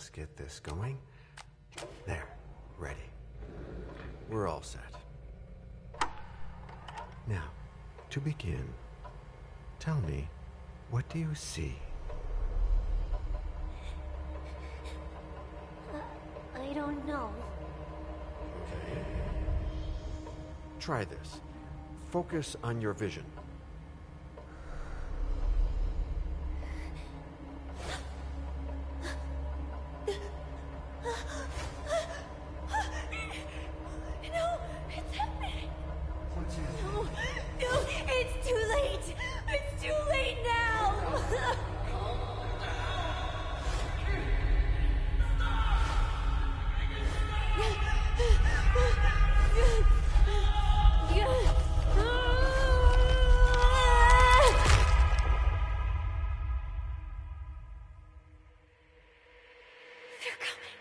Let's get this going. There, ready. We're all set. Now, to begin, tell me, what do you see? I don't know. Okay. Try this. Focus on your vision. No, it's happening. No, it's too late. It's too late now. They're coming.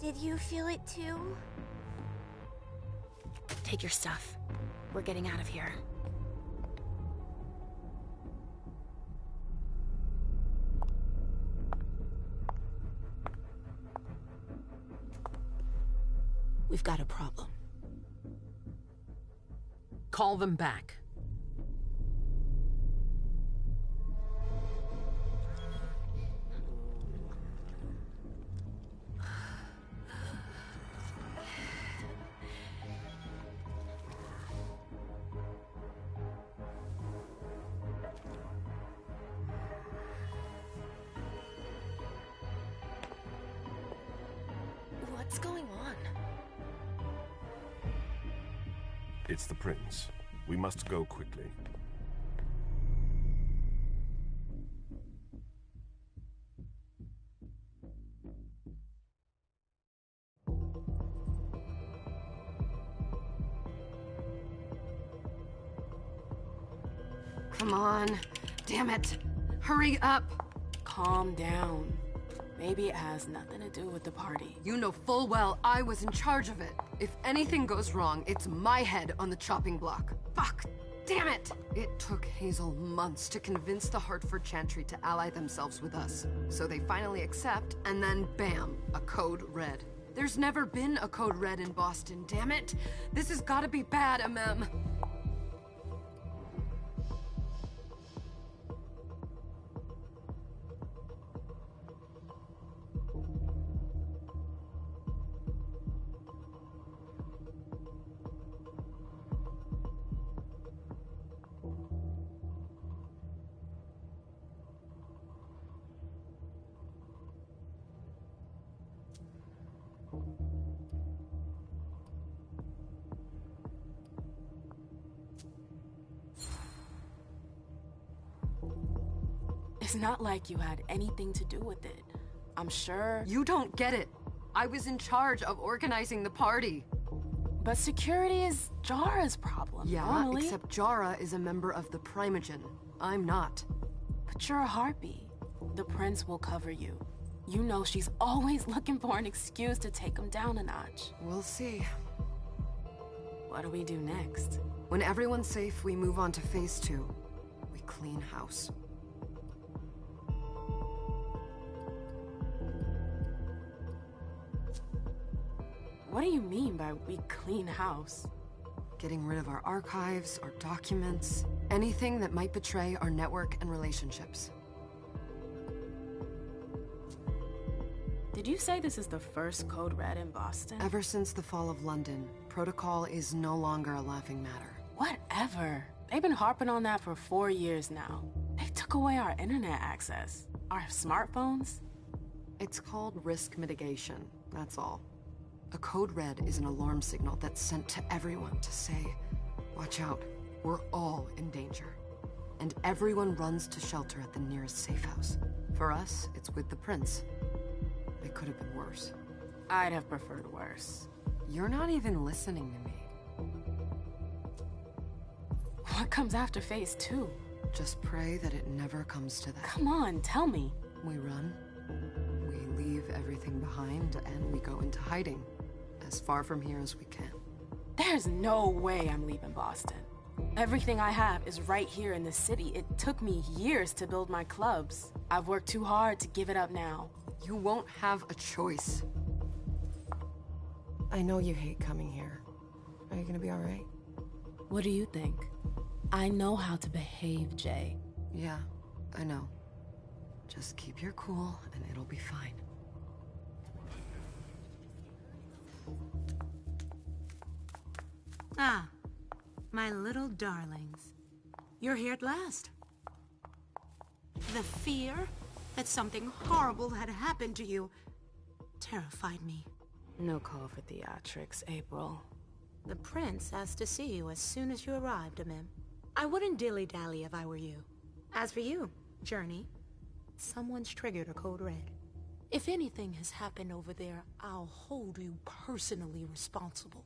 Did you feel it too? Take your stuff. We're getting out of here. We've got a problem. Call them back. What's going on? It's the prince. We must go quickly. Come on. Damn it. Hurry up. Calm down. Maybe it has nothing to do with the party. You know full well I was in charge of it. If anything goes wrong, it's my head on the chopping block. Fuck! Damn it! It took Hazel months to convince the Hartford Chantry to ally themselves with us. So they finally accept, and then bam, a code red. There's never been a code red in Boston, damn it! This has gotta be bad, MM. It's not like you had anything to do with it. I'm sure... You don't get it. I was in charge of organizing the party. But security is Jara's problem, Yeah, normally. except Jara is a member of the Primogen. I'm not. But you're a harpy. The prince will cover you. You know she's always looking for an excuse to take him down a notch. We'll see. What do we do next? When everyone's safe, we move on to phase 2. We clean house. What do you mean by we clean house? Getting rid of our archives, our documents, anything that might betray our network and relationships. Did you say this is the first code red in Boston? Ever since the fall of London, protocol is no longer a laughing matter. Whatever. They've been harping on that for 4 years now. They took away our internet access. Our smartphones. It's called risk mitigation, that's all. A code red is an alarm signal that's sent to everyone to say, watch out, we're all in danger. and everyone runs to shelter at the nearest safe house. For us, it's with the prince. It could have been worse. I'd have preferred worse. You're not even listening to me. What comes after phase 2? Just pray that it never comes to that. Come on, tell me. We run, we leave everything behind, and we go into hiding. As far from here as we can. There's no way I'm leaving Boston. Everything I have is right here in the city. It took me years to build my clubs. I've worked too hard to give it up now. You won't have a choice. I know you hate coming here. Are you gonna be alright? What do you think? I know how to behave, Jay. Yeah, I know. Just keep your cool and it'll be fine. Ah, my little darlings. You're here at last. The fear that something horrible had happened to you terrified me. No call for theatrics, April. The prince asked to see you as soon as you arrived, Amim. I wouldn't dilly-dally if I were you. As for you, Journey, someone's triggered a code red. If anything has happened over there, I'll hold you personally responsible.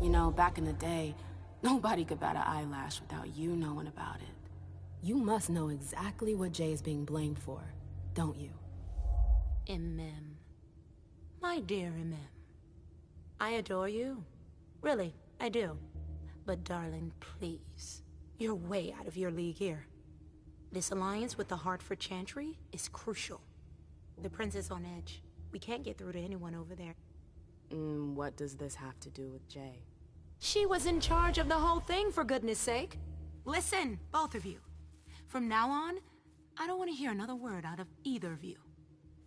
You know, back in the day, nobody could bat an eyelash without you knowing about it. You must know exactly what Jay is being blamed for, don't you? Imem. My dear Imem. I adore you. Really, I do. But darling, please. You're way out of your league here. This alliance with the Hartford Chantry is crucial. The prince is on edge. We can't get through to anyone over there. What does this have to do with Jay? She was in charge of the whole thing, for goodness sake. Listen, both of you. From now on, I don't want to hear another word out of either of you.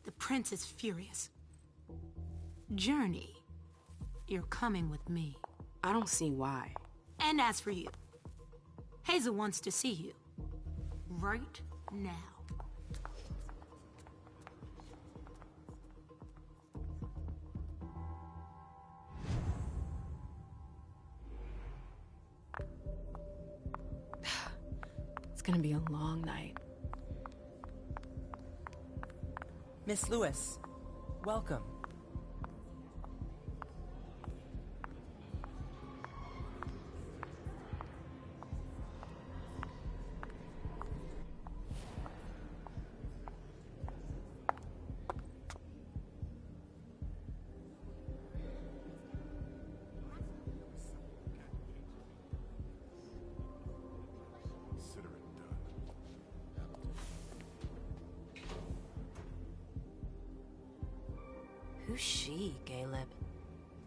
The prince is furious. Journey, you're coming with me. I don't see why. And as for you, Hazel wants to see you. Right now. It's gonna be a long night. Miss Lewis, welcome. Who's she, Caleb?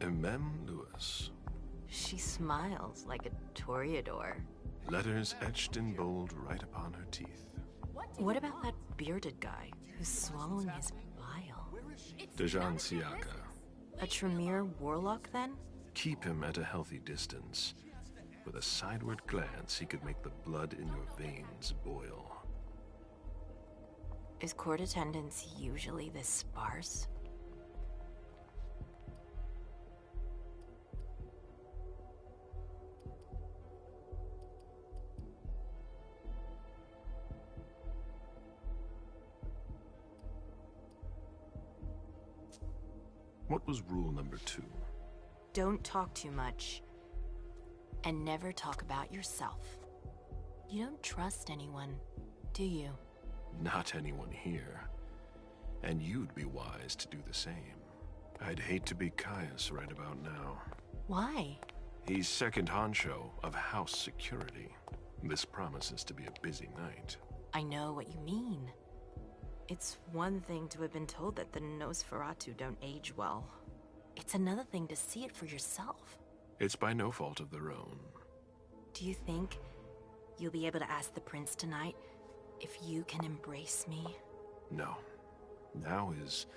Mem Lewis. She smiles like a toreador. Letters etched in bold right upon her teeth. What about that bearded guy who's swallowing his bile? Dejan Siaka. A Tremere warlock, then? Keep him at a healthy distance. With a sideward glance, he could make the blood in your veins boil. Is court attendance usually this sparse? What was rule number 2? Don't talk too much. And never talk about yourself. You don't trust anyone, do you? Not anyone here. And you'd be wise to do the same. I'd hate to be Caius right about now. Why? He's second honcho of house security. This promises to be a busy night. I know what you mean. It's one thing to have been told that the Nosferatu don't age well. It's another thing to see it for yourself. It's by no fault of their own. Do you think you'll be able to ask the prince tonight if you can embrace me? No. Now is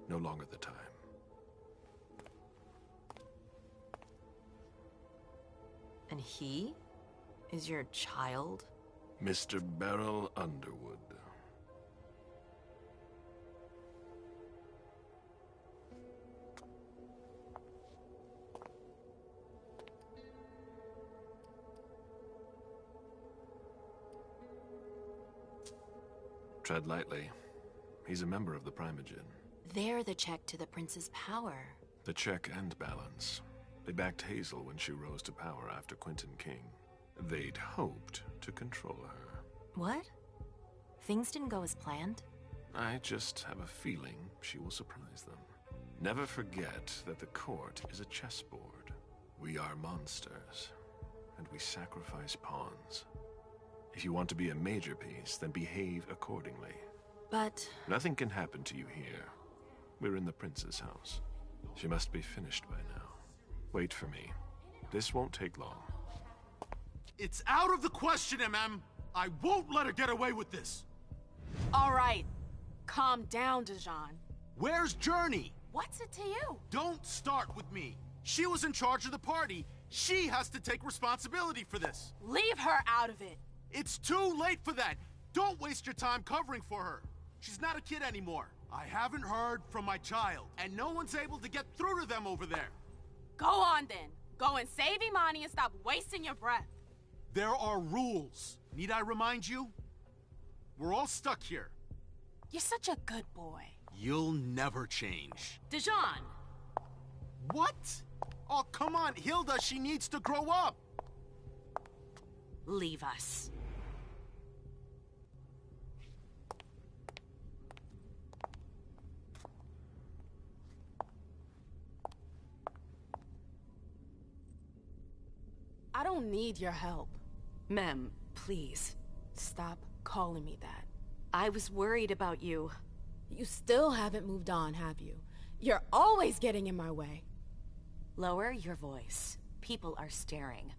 no longer the time. And he is your child? Mr. Beryl Underwood. Tread lightly. He's a member of the Primogen. They're the check to the prince's power. The check and balance. They backed Hazel when she rose to power after Quentin King. They'd hoped to control her. What? Things didn't go as planned? I just have a feeling she will surprise them. Never forget that the court is a chessboard. We are monsters, and we sacrifice pawns. If you want to be a major piece, then behave accordingly. But... Nothing can happen to you here. We're in the prince's house. She must be finished by now. Wait for me. This won't take long. It's out of the question, MM! I won't let her get away with this! All right. Calm down, Dijon. Where's Journey? What's it to you? Don't start with me. She was in charge of the party. She has to take responsibility for this. Leave her out of it. It's too late for that. Don't waste your time covering for her. She's not a kid anymore. I haven't heard from my child, and no one's able to get through to them over there. Go on then. Go and save Imani and stop wasting your breath. There are rules. Need I remind you? We're all stuck here. You're such a good boy. You'll never change. Dijon! What? Oh, come on, Hilda, she needs to grow up. Leave us. I don't need your help. Mem, please. Stop calling me that. I was worried about you. You still haven't moved on, have you? You're always getting in my way. Lower your voice. People are staring.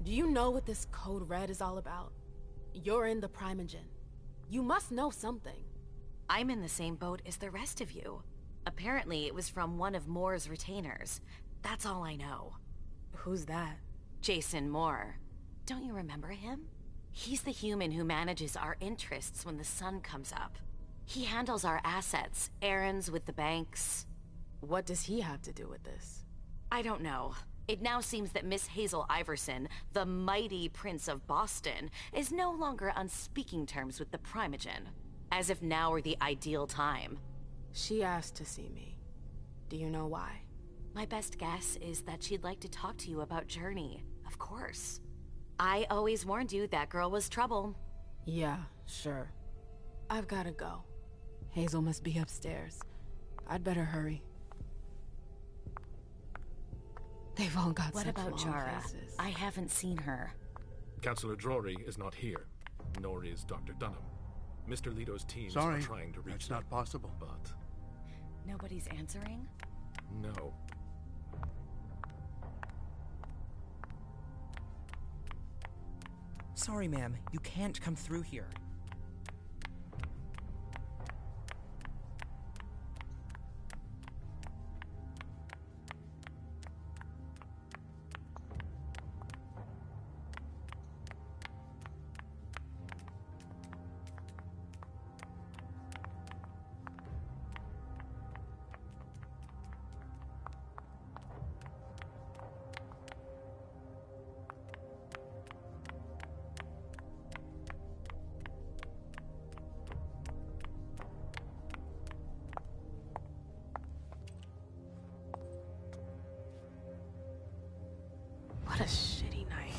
Do you know what this Code Red is all about? You're in the Primogen. You must know something. I'm in the same boat as the rest of you. Apparently, it was from one of Moore's retainers. That's all I know. Who's that? Jason Moore. Don't you remember him? He's the human who manages our interests when the sun comes up. He handles our assets, errands with the banks. What does he have to do with this? I don't know. It now seems that Miss Hazel Iverson, the mighty Prince of Boston, is no longer on speaking terms with the Primogen. As if now were the ideal time. She asked to see me. Do you know why? My best guess is that she'd like to talk to you about Journey, of course. I always warned you that girl was trouble. Yeah, sure. I've gotta go. Hazel must be upstairs. I'd better hurry. They've all got What such about long Jara? faces. I haven't seen her. Councillor Drury is not here, nor is Dr. Dunham. Mr. Leto's teams are trying to reach that's them, not possible. but Nobody's answering? no. Sorry, ma'am. You can't come through here. What a shitty night.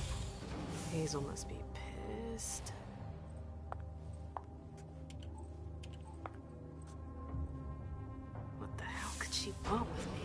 Hazel must be pissed. What the hell could she want with me?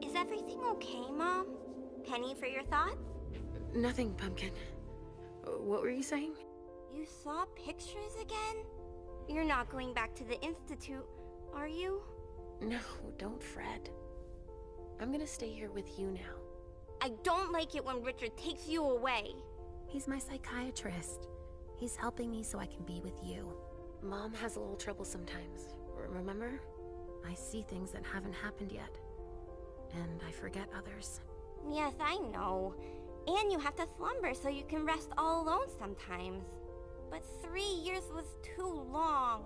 Is everything okay, Mom? Penny for your thoughts? Nothing, Pumpkin. What were you saying? You saw pictures again? You're not going back to the Institute, are you? No, don't fret. I'm gonna stay here with you now. I don't like it when Richard takes you away. He's my psychiatrist. He's helping me so I can be with you. Mom has a little trouble sometimes, remember? I see things that haven't happened yet. And I forget others. Yes, I know. And you have to slumber so you can rest all alone sometimes. But 3 years was too long.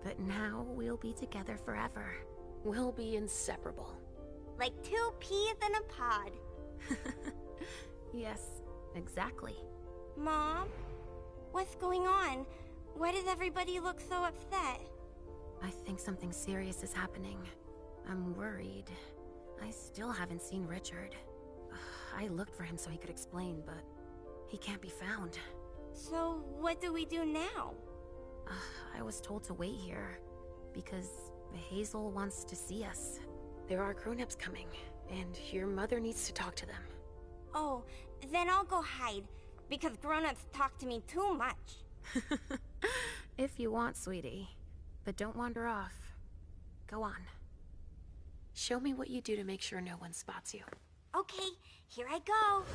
But now we'll be together forever. We'll be inseparable. Like 2 peas in a pod. Yes, exactly. Mom? What's going on? Why does everybody look so upset? I think something serious is happening. I'm worried. I still haven't seen Richard. I looked for him so he could explain, but he can't be found. So, what do we do now? I was told to wait here, because Hazel wants to see us. There are grown-ups coming, and your mother needs to talk to them. Oh, then I'll go hide, because grown-ups talk to me too much. If you want, sweetie. But don't wander off. Go on. Show me what you do to make sure no one spots you. Okay, here I go.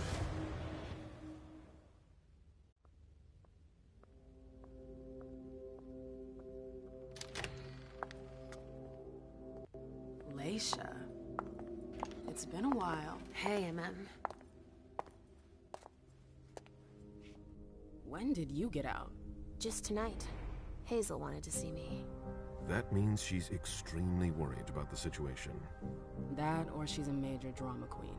Leisha. It's been a while. Hey, MM. When did you get out? Just tonight. Hazel wanted to see me. That means she's extremely worried about the situation. That, or she's a major drama queen.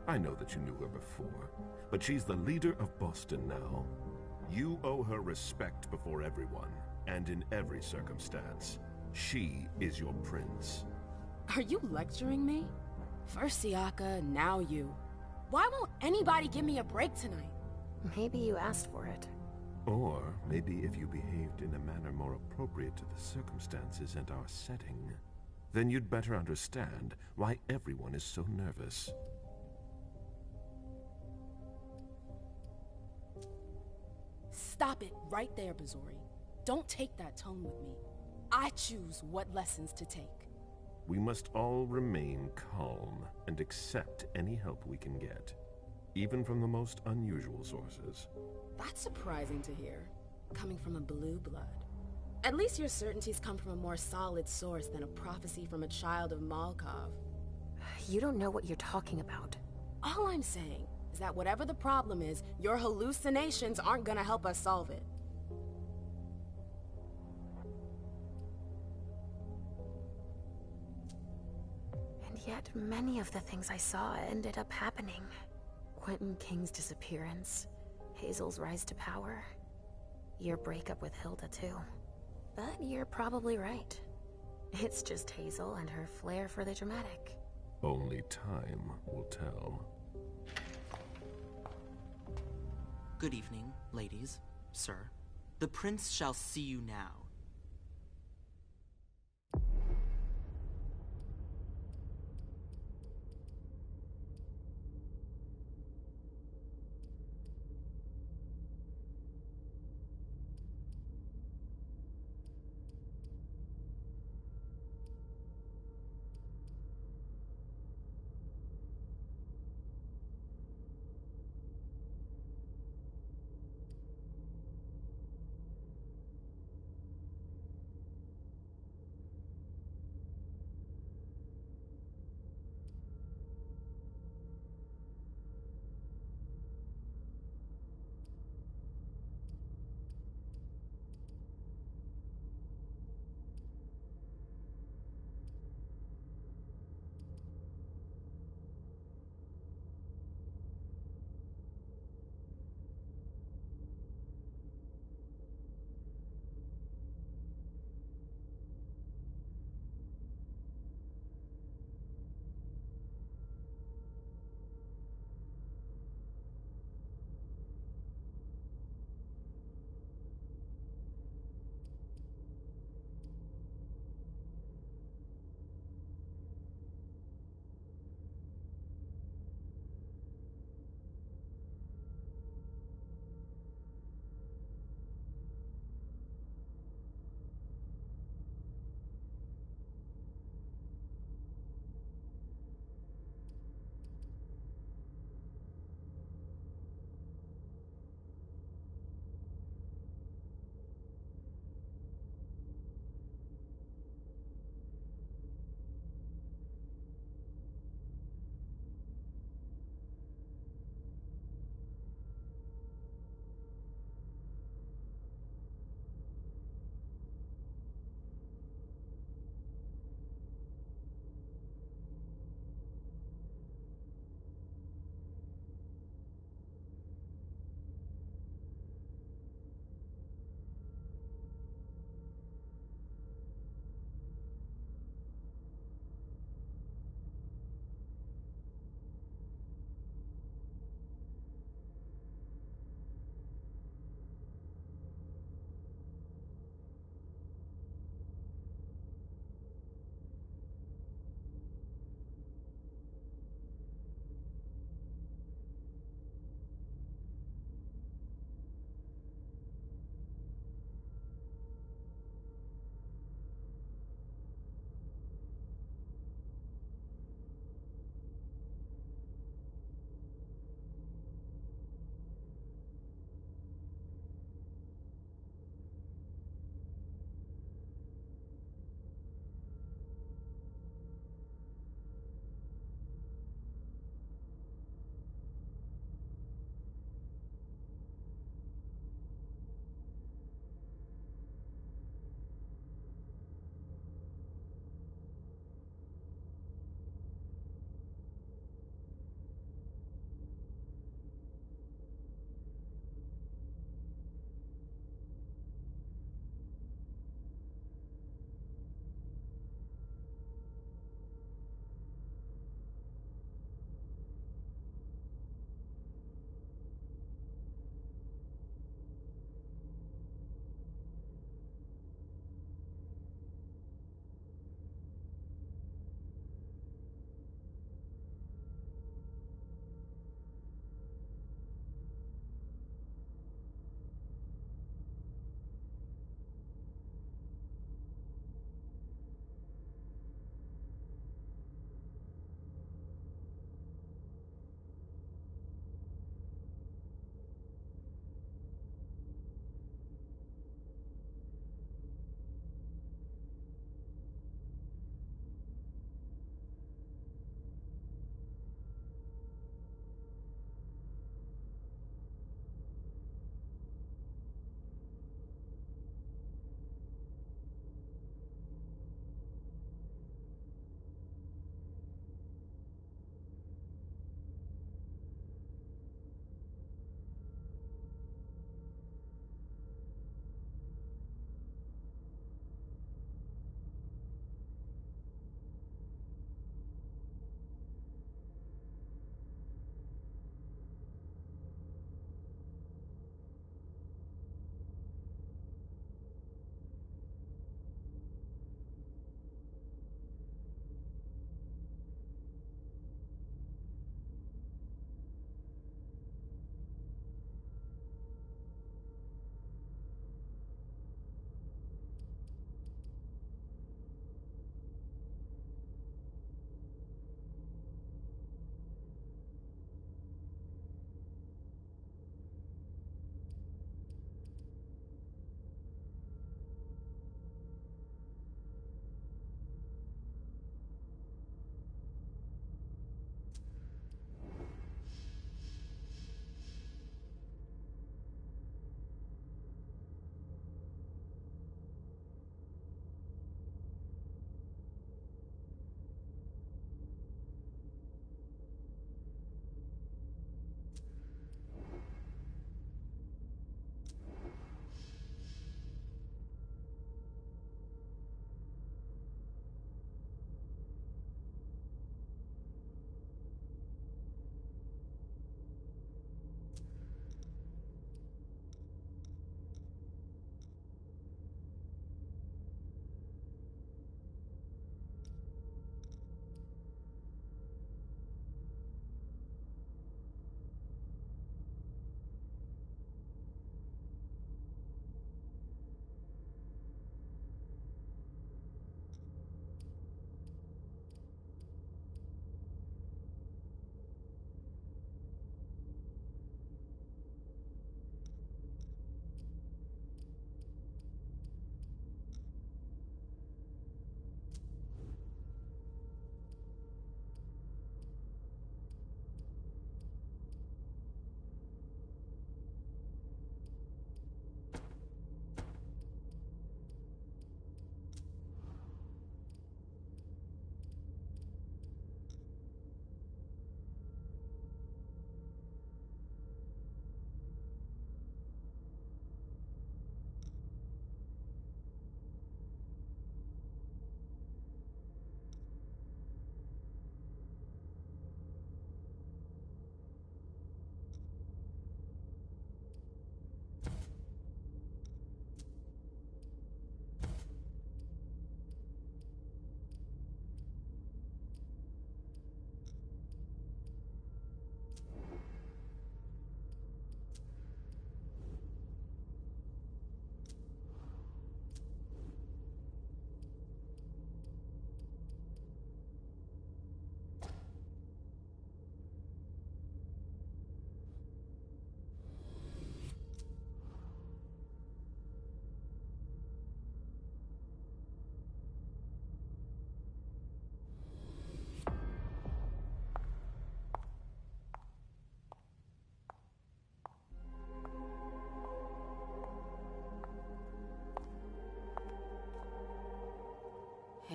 I know that you knew her before, but she's the leader of Boston now. You owe her respect before everyone, and in every circumstance. She is your prince. Are you lecturing me? First Siaka, now you. Why won't anybody give me a break tonight? Maybe you asked for it. Or maybe if you behaved in a manner more appropriate to the circumstances and our setting, then you'd better understand why everyone is so nervous. Stop it right there, Bazori. Don't take that tone with me. I choose what lessons to take. We must all remain calm and accept any help we can get, even from the most unusual sources. That's surprising to hear, coming from a blue blood. At least your certainties come from a more solid source than a prophecy from a child of Malkov. You don't know what you're talking about. All I'm saying is that whatever the problem is, your hallucinations aren't gonna help us solve it. And yet, many of the things I saw ended up happening. Quentin King's disappearance, Hazel's rise to power, your breakup with Hilda too. But you're probably right. It's just Hazel and her flair for the dramatic. Only time will tell. Good evening, ladies, sir. The prince shall see you now.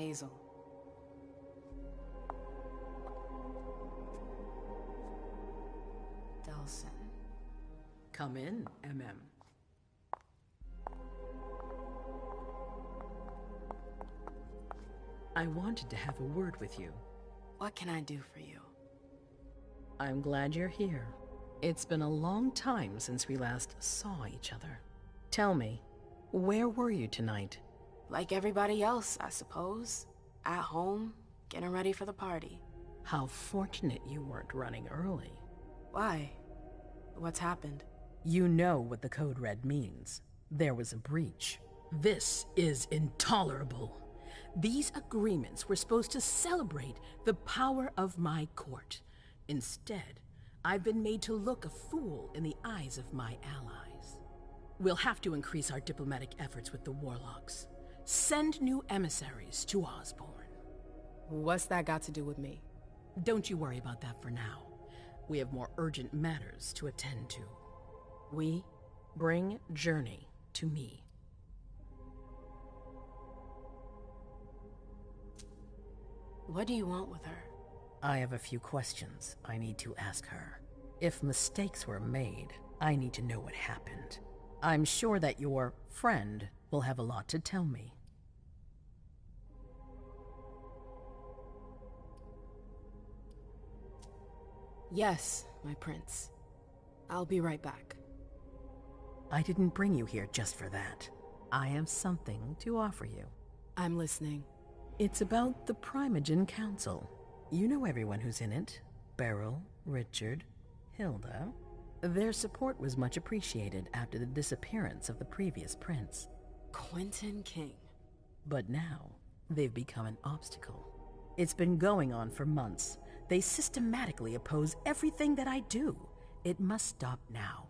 Hazel. Delsin. Come in, MM. I wanted to have a word with you. What can I do for you? I'm glad you're here. It's been a long time since we last saw each other. Tell me, where were you tonight? Like everybody else, I suppose. At home, getting ready for the party. How fortunate you weren't running early. Why? What's happened? You know what the Code Red means. There was a breach. This is intolerable. These agreements were supposed to celebrate the power of my court. Instead, I've been made to look a fool in the eyes of my allies. We'll have to increase our diplomatic efforts with the Warlocks. Send new emissaries to Osborne. What's that got to do with me? Don't you worry about that for now. We have more urgent matters to attend to. We? Bring Journey to me. What do you want with her? I have a few questions I need to ask her. If mistakes were made, I need to know what happened. I'm sure that your friend will have a lot to tell me. Yes, my prince. I'll be right back. I didn't bring you here just for that. I have something to offer you. I'm listening. It's about the Primogen Council. You know everyone who's in it. Beryl, Richard, Hilda. Their support was much appreciated after the disappearance of the previous prince. Quentin King. But now, they've become an obstacle. It's been going on for months. They systematically oppose everything that I do. It must stop now.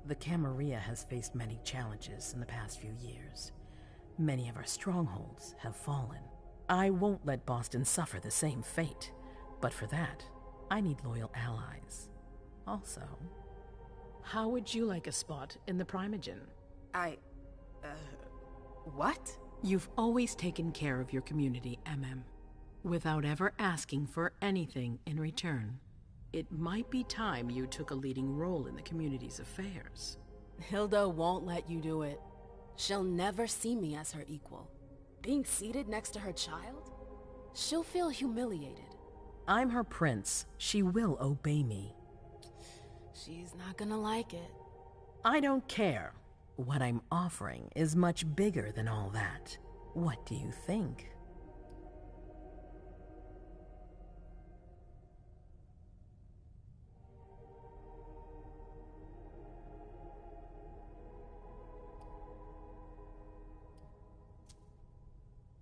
The Camarilla has faced many challenges in the past few years. Many of our strongholds have fallen. I won't let Boston suffer the same fate, but for that, I need loyal allies. Also, how would you like a spot in the Primogen? What? You've always taken care of your community, MM, without ever asking for anything in return. It might be time you took a leading role in the community's affairs. Hilda won't let you do it. She'll never see me as her equal. Being seated next to her child? She'll feel humiliated. I'm her prince. She will obey me. She's not gonna like it. I don't care. What I'm offering is much bigger than all that. What do you think?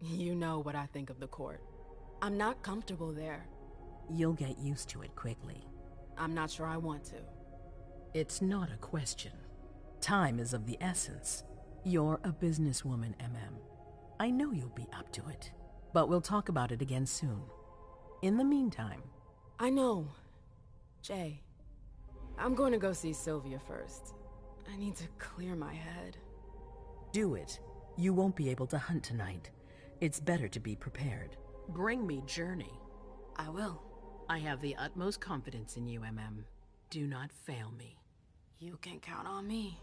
You know what I think of the court. I'm not comfortable there. You'll get used to it quickly. I'm not sure I want to. It's not a question. Time is of the essence. You're a businesswoman, MM. I know you'll be up to it. But we'll talk about it again soon. In the meantime... I know. Jay. I'm going to go see Sylvia first. I need to clear my head. Do it. You won't be able to hunt tonight. It's better to be prepared. Bring me Journey. I will. I have the utmost confidence in you, MM. Do not fail me. You can count on me.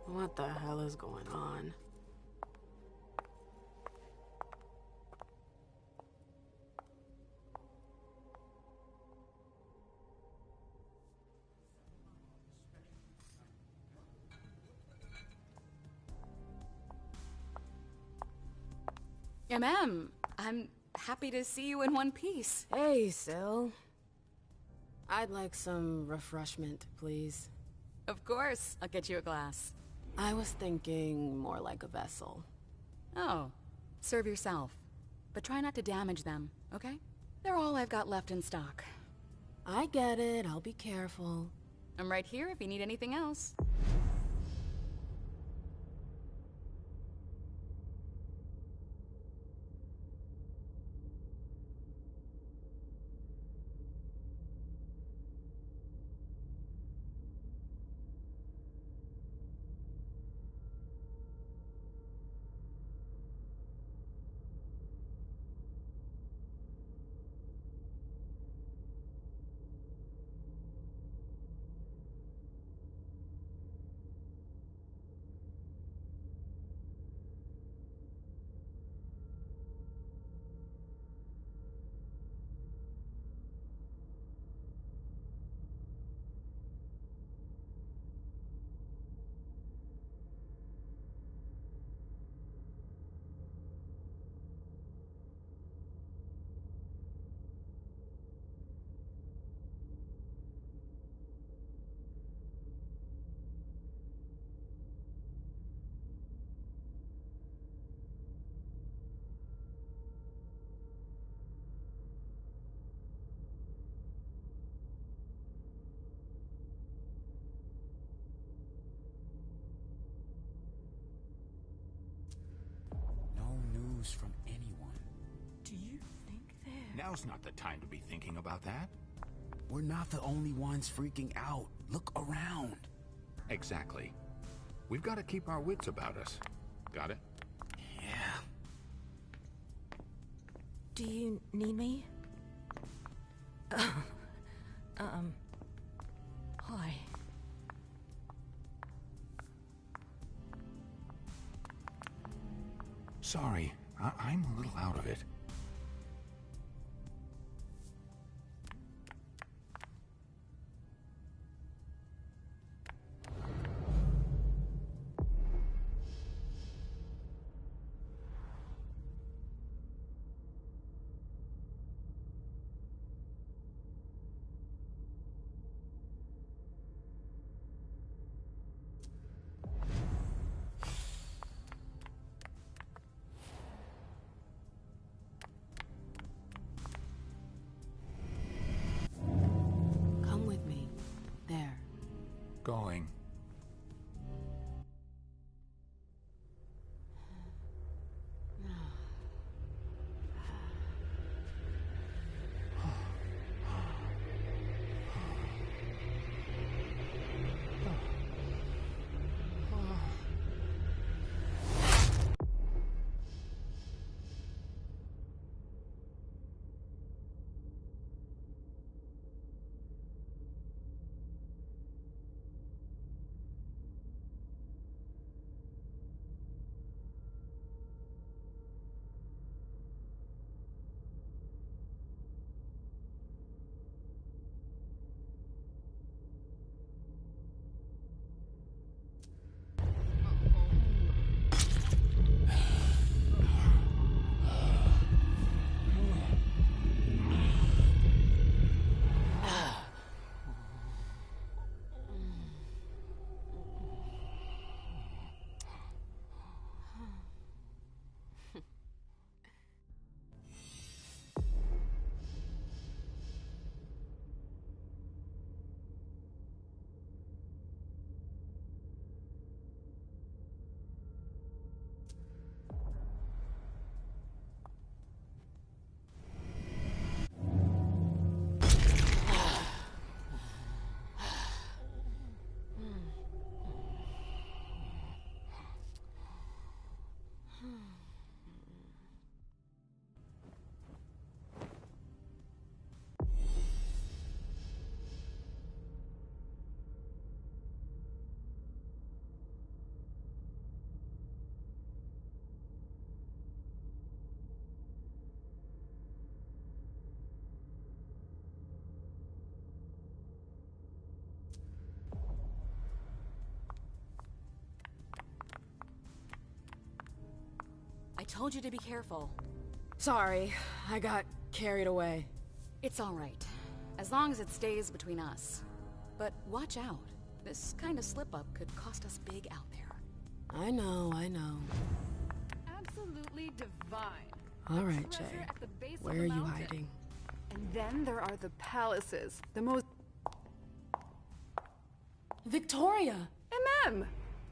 What the hell is going on? I'm happy to see you in one piece. Hey, Syl. I'd like some refreshment, please. Of course, I'll get you a glass. I was thinking more like a vessel. Oh, serve yourself. But try not to damage them, okay? They're all I've got left in stock. I get it, I'll be careful. I'm right here if you need anything else. news from anyone. Do you think they're... Now's not the time to be thinking about that. We're not the only ones freaking out. Look around. Exactly. We've got to keep our wits about us. Got it? Yeah. Do you need me? Hi. Sorry, I'm a little out of it. Come with me. There. Going. I told you to be careful. Sorry, I got carried away. It's all right, as long as it stays between us. But watch out. This kind of slip-up could cost us big out there. I know. Absolutely divine. All right, Jay. Where are you hiding? And then there are the palaces, the most... Victoria!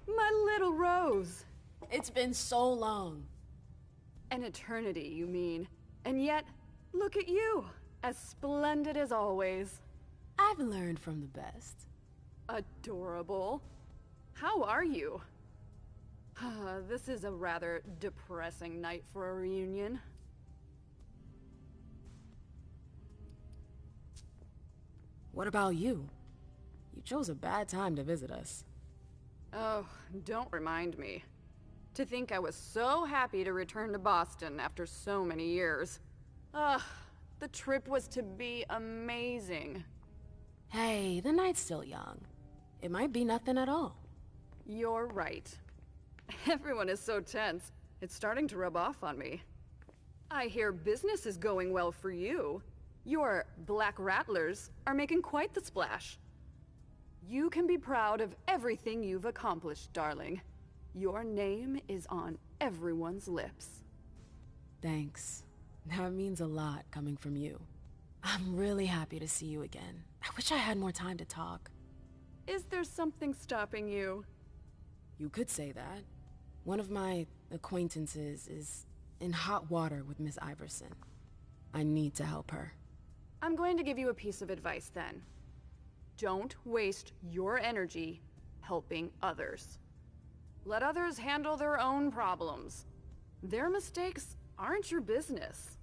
My little Rose! It's been so long. An eternity, you mean. And yet, look at you, as splendid as always. I've learned from the best. Adorable. How are you? This is a rather depressing night for a reunion. What about you? You chose a bad time to visit us. Oh, don't remind me. To think I was so happy to return to Boston after so many years. The trip was to be amazing. Hey, the night's still young. It might be nothing at all. You're right. Everyone is so tense. It's starting to rub off on me. I hear business is going well for you. Your Black Rattlers are making quite the splash. You can be proud of everything you've accomplished, darling. Your name is on everyone's lips. Thanks. That means a lot coming from you. I'm really happy to see you again. I wish I had more time to talk. Is there something stopping you? You could say that. One of my acquaintances is in hot water with Miss Iverson. I need to help her. I'm going to give you a piece of advice then. Don't waste your energy helping others. Let others handle their own problems. Their mistakes aren't your business.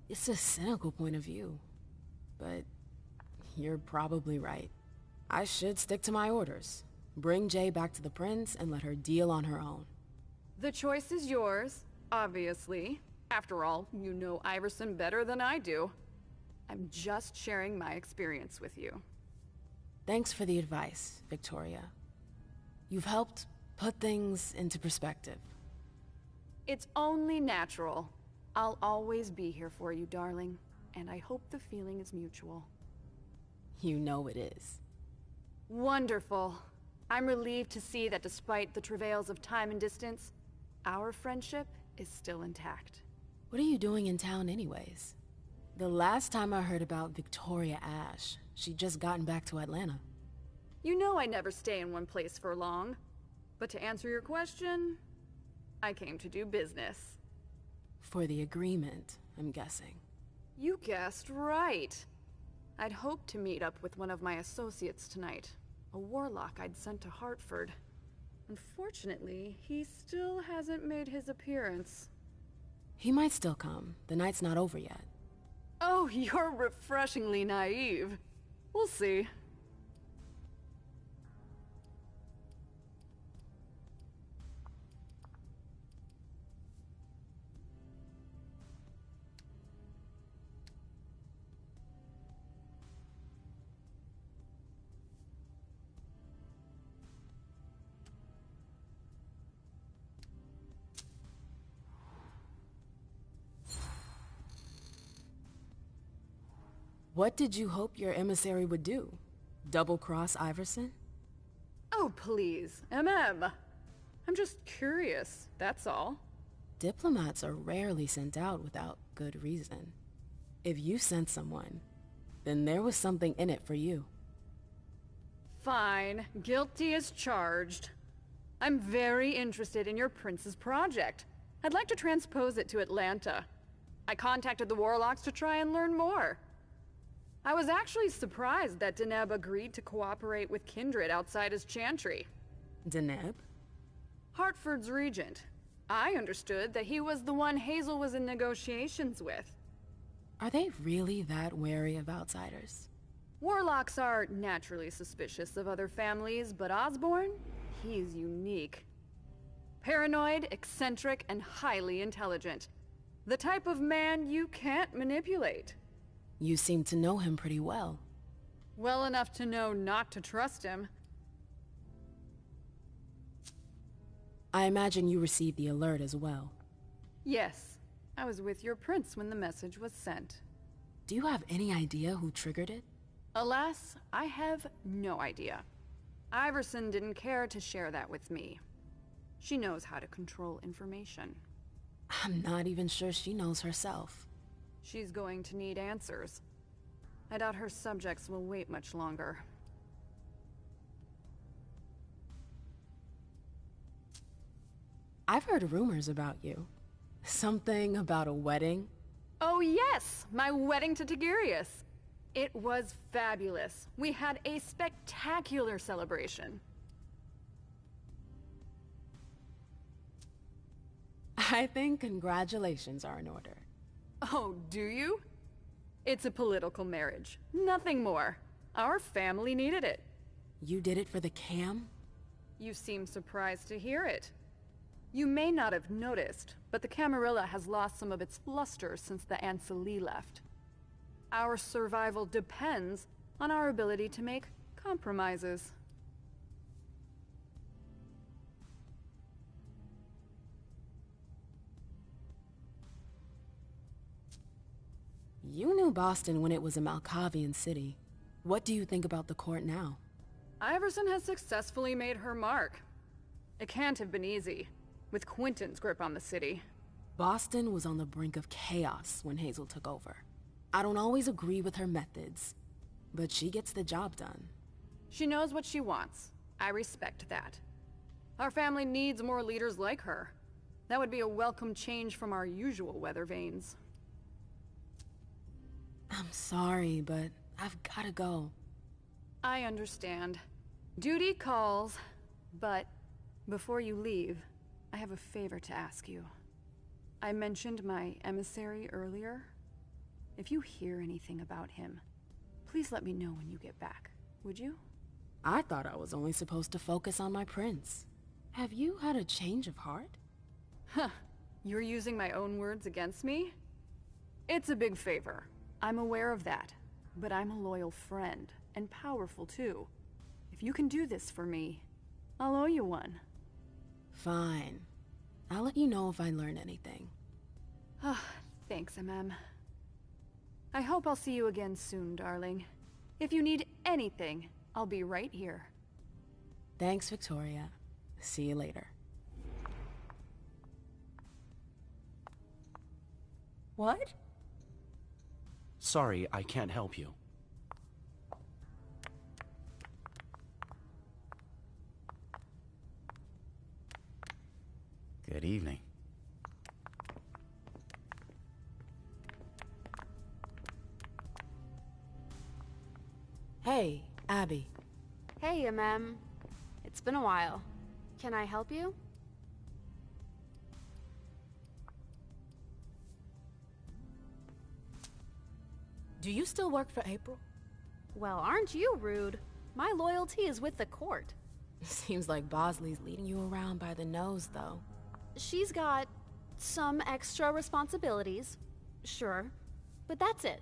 It's a cynical point of view, but you're probably right. I should stick to my orders. Bring Jay back to the prince and let her deal on her own. The choice is yours, obviously. After all, you know Iverson better than I do. I'm just sharing my experience with you. Thanks for the advice, Victoria. You've helped put things into perspective. It's only natural. I'll always be here for you, darling, and I hope the feeling is mutual. You know it is. Wonderful. I'm relieved to see that despite the travails of time and distance, our friendship is still intact. What are you doing in town anyways? The last time I heard about Victoria Ash, she'd just gotten back to Atlanta. You know I never stay in one place for long. But to answer your question, I came to do business. For the agreement, I'm guessing. You guessed right. I'd hoped to meet up with one of my associates tonight, a warlock I'd sent to Hartford. Unfortunately, he still hasn't made his appearance. He might still come. The night's not over yet. Oh, you're refreshingly naive. We'll see. What did you hope your emissary would do? Double-cross Iverson? Oh, please, MM. I'm just curious, that's all. Diplomats are rarely sent out without good reason. If you sent someone, then there was something in it for you. Fine, guilty as charged. I'm very interested in your prince's project. I'd like to transpose it to Atlanta. I contacted the warlocks to try and learn more. I was actually surprised that Deneb agreed to cooperate with Kindred outside his chantry. Deneb? Hartford's regent. I understood that he was the one Hazel was in negotiations with. Are they really that wary of outsiders? Warlocks are naturally suspicious of other families, but Osborne? He's unique. Paranoid, eccentric, and highly intelligent. The type of man you can't manipulate. You seem to know him pretty well. Well enough to know not to trust him. I imagine you received the alert as well. Yes. I was with your prince when the message was sent. Do you have any idea who triggered it? Alas, I have no idea. Iverson didn't care to share that with me. She knows how to control information. I'm not even sure she knows herself. She's going to need answers. I doubt her subjects will wait much longer. I've heard rumors about you. Something about a wedding? Oh yes! My wedding to Tigurius! It was fabulous. We had a spectacular celebration. I think congratulations are in order. Oh, do you? It's a political marriage. Nothing more. Our family needed it. You did it for the cam? You seem surprised to hear it. You may not have noticed, but the Camarilla has lost some of its luster since the Ancili left. Our survival depends on our ability to make compromises. You knew Boston when it was a Malkavian city. What do you think about the court now? Iverson has successfully made her mark. It can't have been easy, with Quentin's grip on the city. Boston was on the brink of chaos when Hazel took over. I don't always agree with her methods, but she gets the job done. She knows what she wants, I respect that. Our family needs more leaders like her. That would be a welcome change from our usual weather vanes. I'm sorry, but I've gotta go. I understand. Duty calls, but before you leave, I have a favor to ask you. I mentioned my emissary earlier. If you hear anything about him, please let me know when you get back, would you? I thought I was only supposed to focus on my prince. Have you had a change of heart? Huh. You're using my own words against me? It's a big favor. I'm aware of that. But I'm a loyal friend, and powerful too. If you can do this for me, I'll owe you one. Fine. I'll let you know if I learn anything. Thanks, MM. I hope I'll see you again soon, darling. If you need anything, I'll be right here. Thanks, Victoria. See you later. What? Sorry, I can't help you. Good evening. Hey, Abby. Hey, MM. It's been a while. Can I help you? Do you still work for April? Well, aren't you rude? My loyalty is with the court. Seems like Bosley's leading you around by the nose, though. She's got some extra responsibilities, sure, but that's it.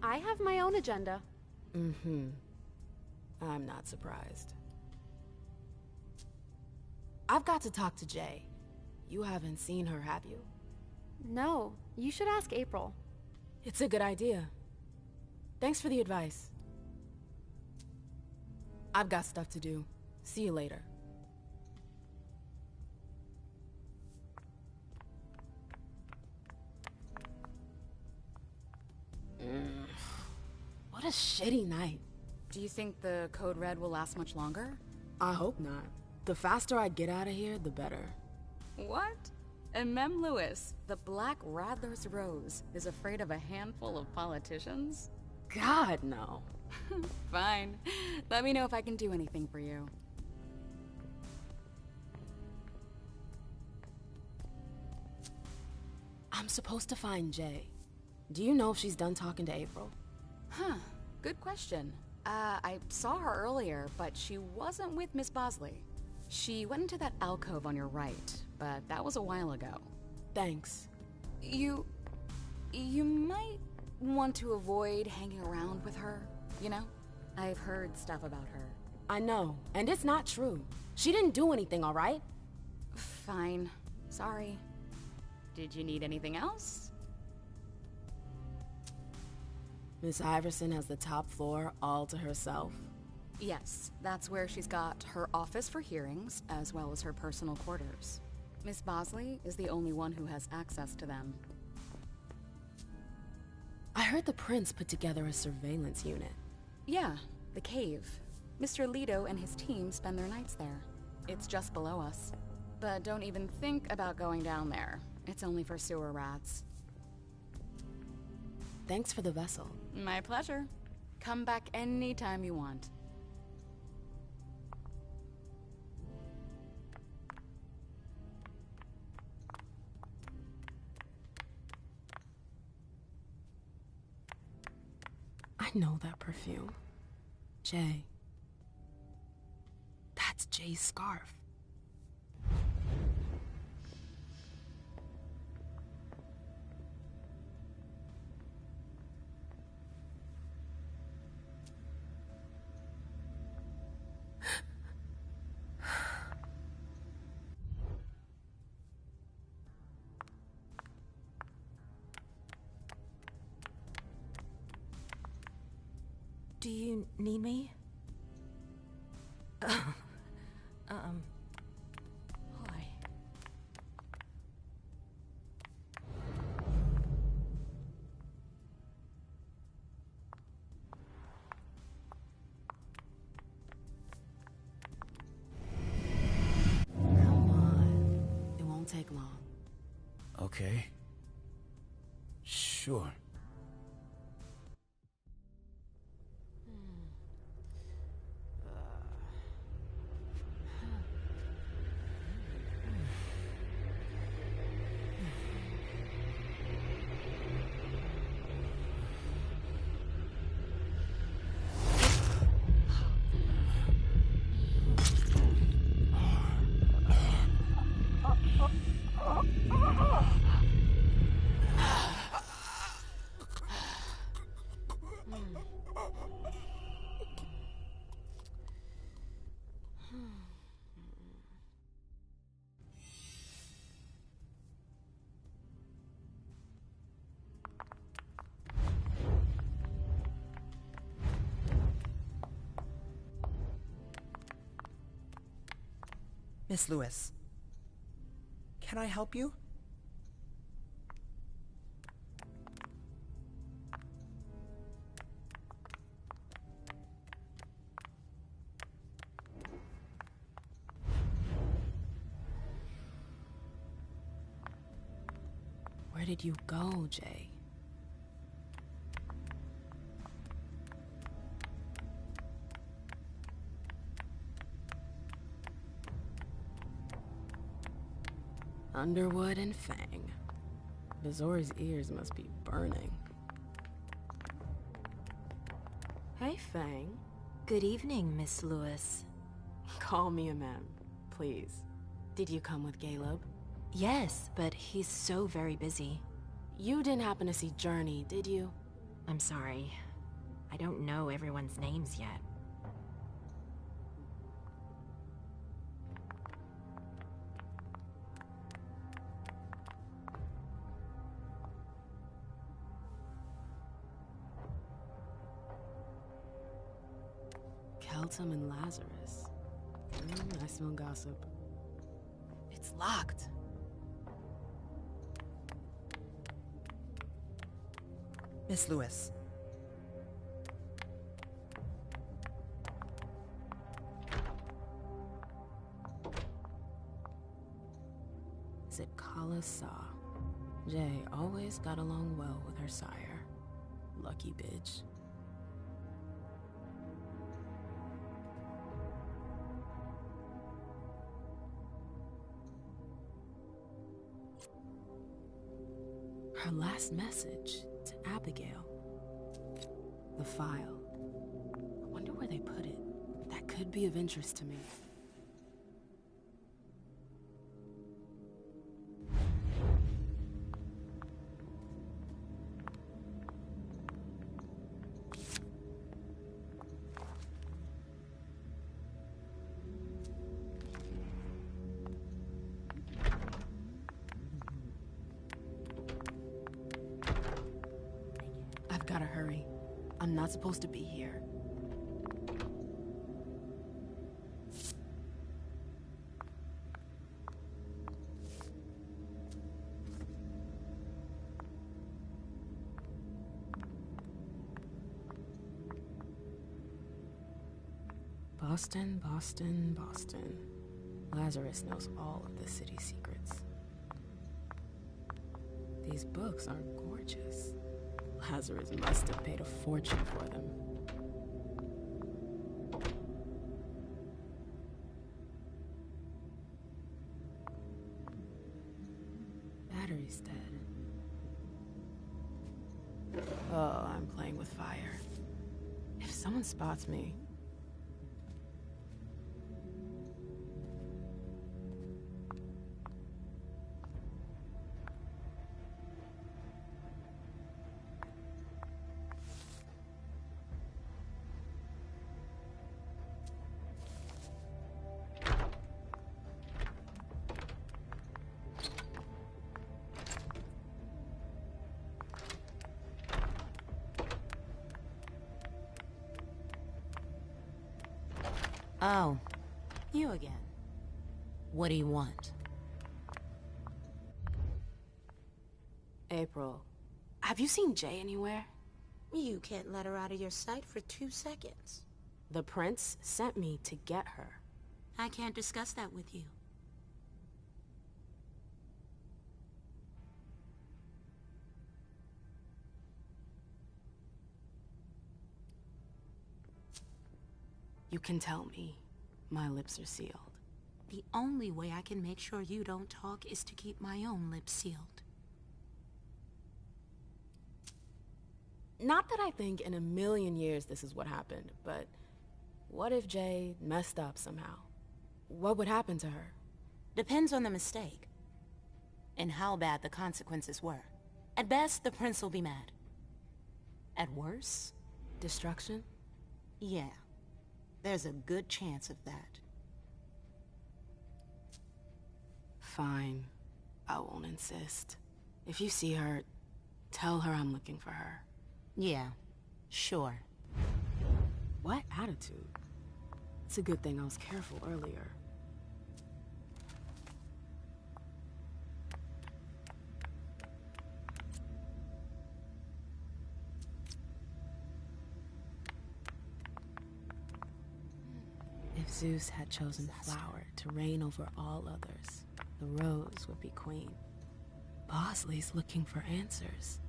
I have my own agenda. Mm-hmm. I'm not surprised. I've got to talk to Jay. You haven't seen her, have you? No, you should ask April. It's a good idea. Thanks for the advice. I've got stuff to do. See you later. What a shitty night. Do you think the Code Red will last much longer? I hope not. The faster I get out of here, the better. What? And Mem Lewis, the Black Rattler's Rose, is afraid of a handful of politicians? God, no. Fine. Let me know if I can do anything for you. I'm supposed to find Jay. Do you know if she's done talking to April? Huh. Good question. I saw her earlier, but she wasn't with Miss Bosley. She went into that alcove on your right, but that was a while ago. Thanks. You might want to avoid hanging around with her, you know? I've heard stuff about her. I know, and it's not true. She didn't do anything, all right? Fine. Sorry. Did you need anything else? Miss Iverson has the top floor all to herself. Yes, that's where she's got her office for hearings, as well as her personal quarters. Miss Bosley is the only one who has access to them. I heard the prince put together a surveillance unit. Yeah, the cave. Mr. Leto and his team spend their nights there. It's just below us. But don't even think about going down there. It's only for sewer rats. Thanks for the vessel. My pleasure. Come back anytime you want. I know that perfume. Jay. That's Jay's scarf. Do you need me? Hi. won't take long. Okay. Sure. Miss Lewis, can I help you? Where did you go, Jay? Underwood and Fang. Bazor's ears must be burning. Hey, Fang. Good evening, Miss Lewis. Call me a ma'am, please. Did you come with Caleb? Yes, but he's so very busy. You didn't happen to see Journey, did you? I'm sorry. I don't know everyone's names yet. Keltum and Lazarus. I smell gossip. It's locked. Miss Lewis. Is it Kala Sa? Jay always got along well with her sire. Lucky bitch. Her last message to Abigail. The file. I wonder where they put it. That could be of interest to me. I've gotta hurry. I'm not supposed to be here. Boston, Boston, Boston. Lazarus knows all of the city's secrets. These books are gorgeous. Lazarus must have paid a fortune for them. Battery's dead. Oh, I'm playing with fire. If someone spots me... Oh, you again. What do you want? April, have you seen Jay anywhere? You can't let her out of your sight for 2 seconds. The prince sent me to get her. I can't discuss that with you. You can tell me. My lips are sealed. The only way I can make sure you don't talk is to keep my own lips sealed. Not that I think in a million years this is what happened, but what if Jay messed up somehow? What would happen to her? Depends on the mistake. And how bad the consequences were. At best, the prince will be mad. At worst, destruction? Yeah. There's a good chance of that. Fine. I won't insist. If you see her, tell her I'm looking for her. Yeah, sure. What attitude? It's a good thing I was careful earlier. If Zeus had chosen flower to reign over all others, the rose would be queen. Bosley's looking for answers.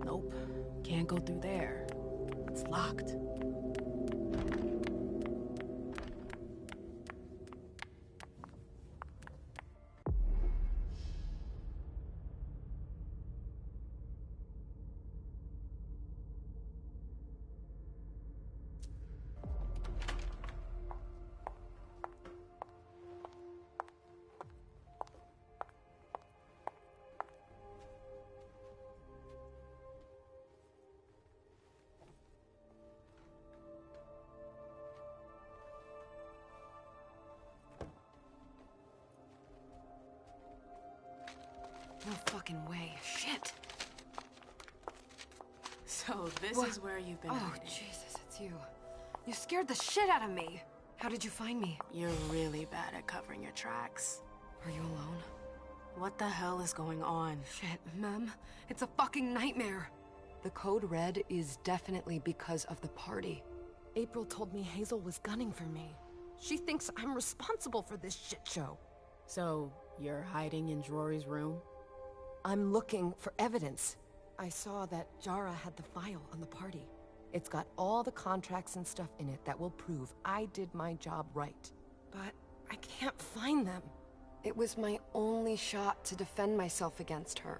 Nope, can't go through there. It's locked. No fucking way. Shit. So this is where you've been Oh, hiding. Jesus, it's you. You scared the shit out of me. How did you find me? You're really bad at covering your tracks. Are you alone? What the hell is going on? Shit, Mem. It's a fucking nightmare. The code red is definitely because of the party. April told me Hazel was gunning for me. She thinks I'm responsible for this shit show. So, you're hiding in Drury's room? I'm looking for evidence. I saw that Jara had the file on the party. It's got all the contracts and stuff in it that will prove I did my job right. But I can't find them. It was my only shot to defend myself against her.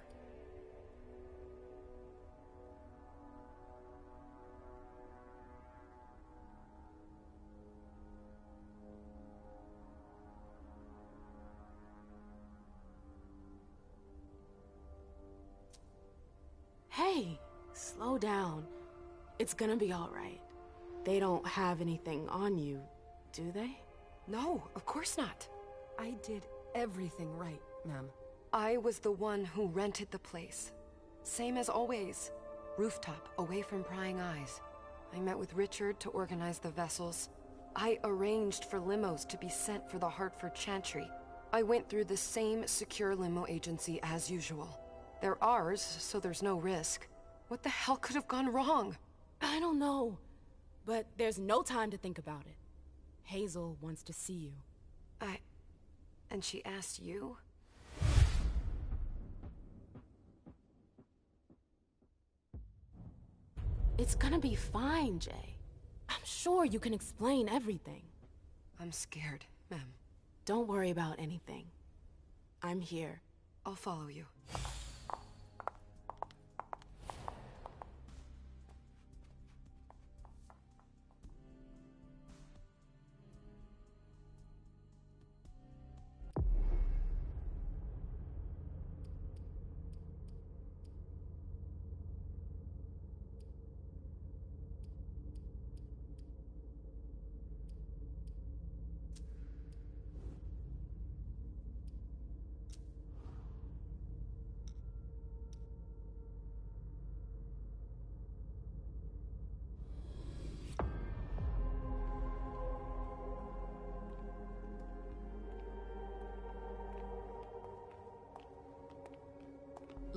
Hey, slow down. It's gonna be all right. They don't have anything on you, do they? No, of course not. I did everything right, ma'am. I was the one who rented the place. Same as always. Rooftop, away from prying eyes. I met with Richard to organize the vessels. I arranged for limos to be sent for the Hartford Chantry. I went through the same secure limo agency as usual. They're ours, so there's no risk. What the hell could have gone wrong? I don't know, but there's no time to think about it. Hazel wants to see you. And she asked you? It's gonna be fine, Jay. I'm sure you can explain everything. I'm scared, ma'am. Don't worry about anything. I'm here. I'll follow you.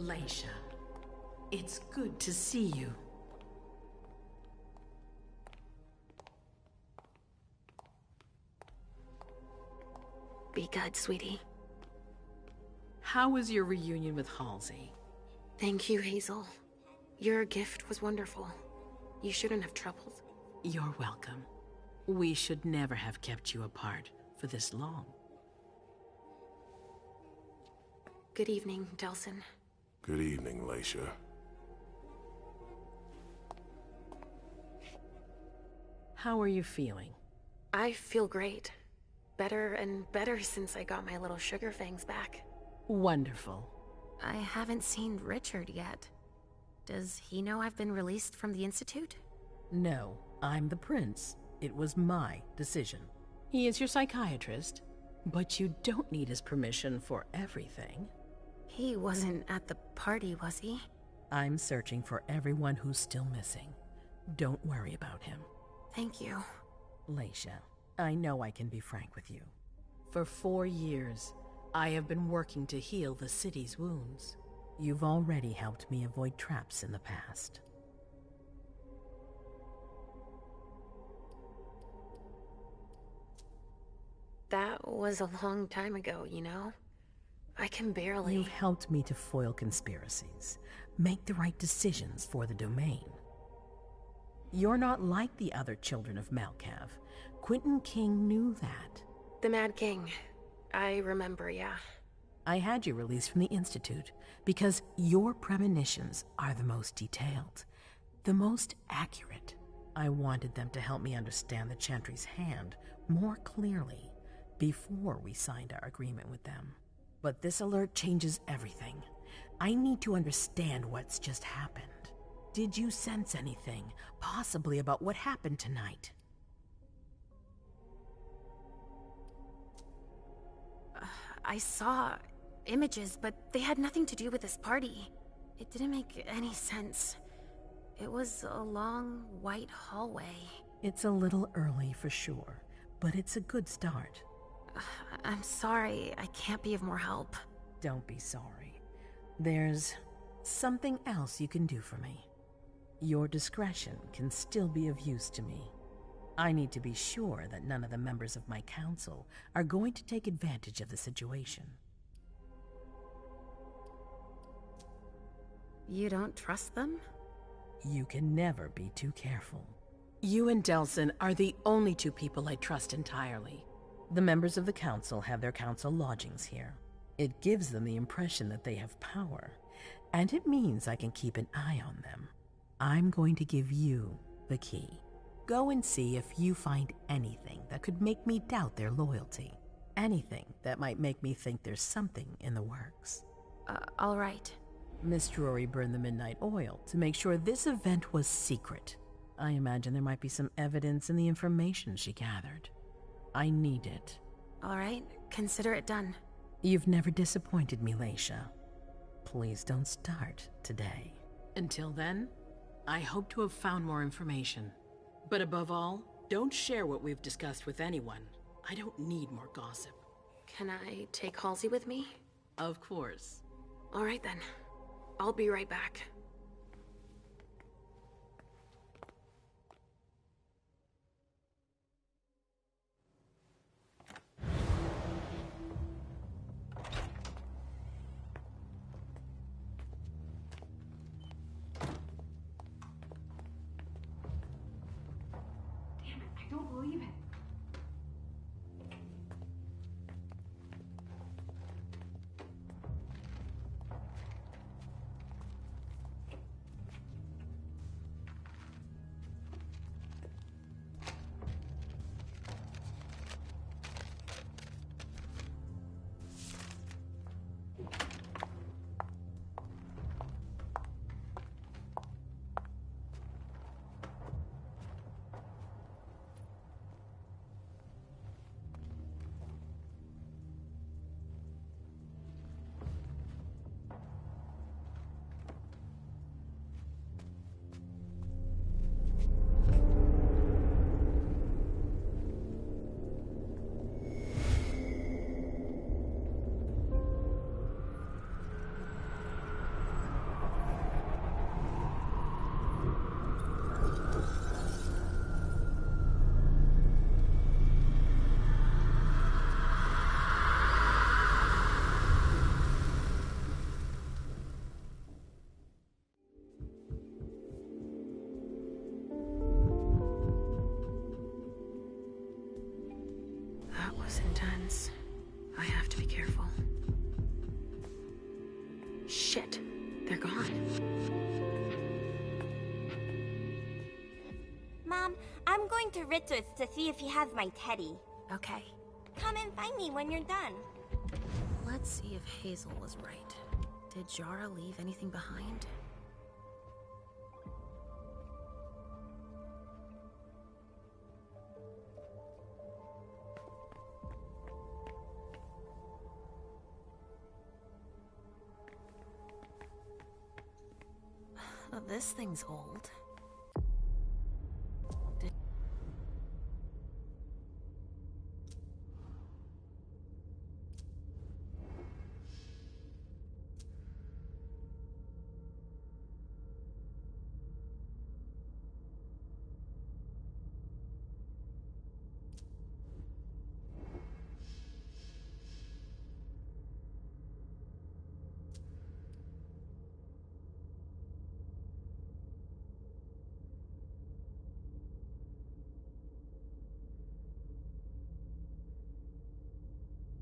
Leisha, it's good to see you. Be good, sweetie. How was your reunion with Halsey? Thank you, Hazel. Your gift was wonderful. You shouldn't have troubled. You're welcome. We should never have kept you apart for this long. Good evening, Delsin. Good evening, Leisha. How are you feeling? I feel great. Better and better since I got my little sugar fangs back. Wonderful. I haven't seen Richard yet. Does he know I've been released from the Institute? No, I'm the prince. It was my decision. He is your psychiatrist, but you don't need his permission for everything. He wasn't at the party, was he? I'm searching for everyone who's still missing. Don't worry about him. Thank you. Leisha, I know I can be frank with you. For 4 years, I have been working to heal the city's wounds. You've already helped me avoid traps in the past. That was a long time ago, you know? I can barely... You've helped me to foil conspiracies, make the right decisions for the domain. You're not like the other children of Malkav. Quentin King knew that. The Mad King. I remember, yeah. I had you released from the Institute because your premonitions are the most detailed, the most accurate. I wanted them to help me understand the Chantry's hand more clearly before we signed our agreement with them. But this alert changes everything. I need to understand what's just happened. Did you sense anything, possibly about what happened tonight? I saw images, but they had nothing to do with this party. It didn't make any sense. It was a long, white hallway. It's a little early for sure, but it's a good start. I'm sorry, I can't be of more help. Don't be sorry. There's something else you can do for me. Your discretion can still be of use to me. I need to be sure that none of the members of my council are going to take advantage of the situation. You don't trust them? You can never be too careful. You and Delsin are the only two people I trust entirely. The members of the council have their council lodgings here. It gives them the impression that they have power, and it means I can keep an eye on them. I'm going to give you the key. Go and see if you find anything that could make me doubt their loyalty. Anything that might make me think there's something in the works. All right. Miss Drury burned the midnight oil to make sure this event was secret. I imagine there might be some evidence in the information she gathered. I need it. All right, consider it done. You've never disappointed me, Leisha. Please don't start today. Until then, I hope to have found more information. But above all, don't share what we've discussed with anyone. I don't need more gossip. Can I take Halsey with me? Of course. All right then. I'll be right back. I don't believe it. back on. Mom, I'm going to Richard's to see if he has my teddy. Okay. Come and find me when you're done. Let's see if Hazel was right. Did Jara leave anything behind? This thing's old.